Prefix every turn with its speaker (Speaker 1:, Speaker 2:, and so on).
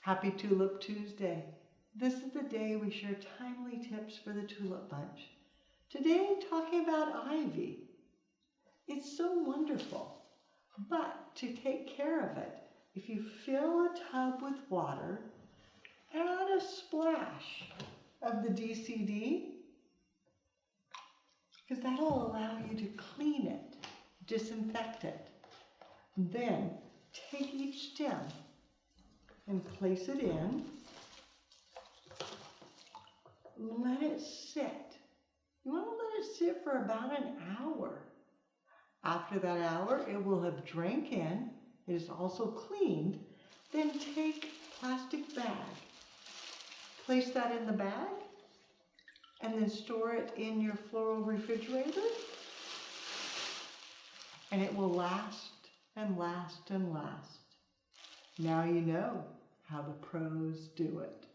Speaker 1: Happy Tulip Tuesday. This is the day we share timely tips for the tulip bunch. Today, talking about ivy. It's so wonderful, but to take care of it, if you fill a tub with water, add a splash of the DCD, because that'll allow you to clean it, disinfect it. Then take each stem and place it in. Let it sit. You want to let it sit for about an hour. After that hour, it will have drank in. It is also cleaned. Then take a plastic bag. Place that in the bag and then store it in your floral refrigerator. And it will last and last and last. Now you know how the pros do it.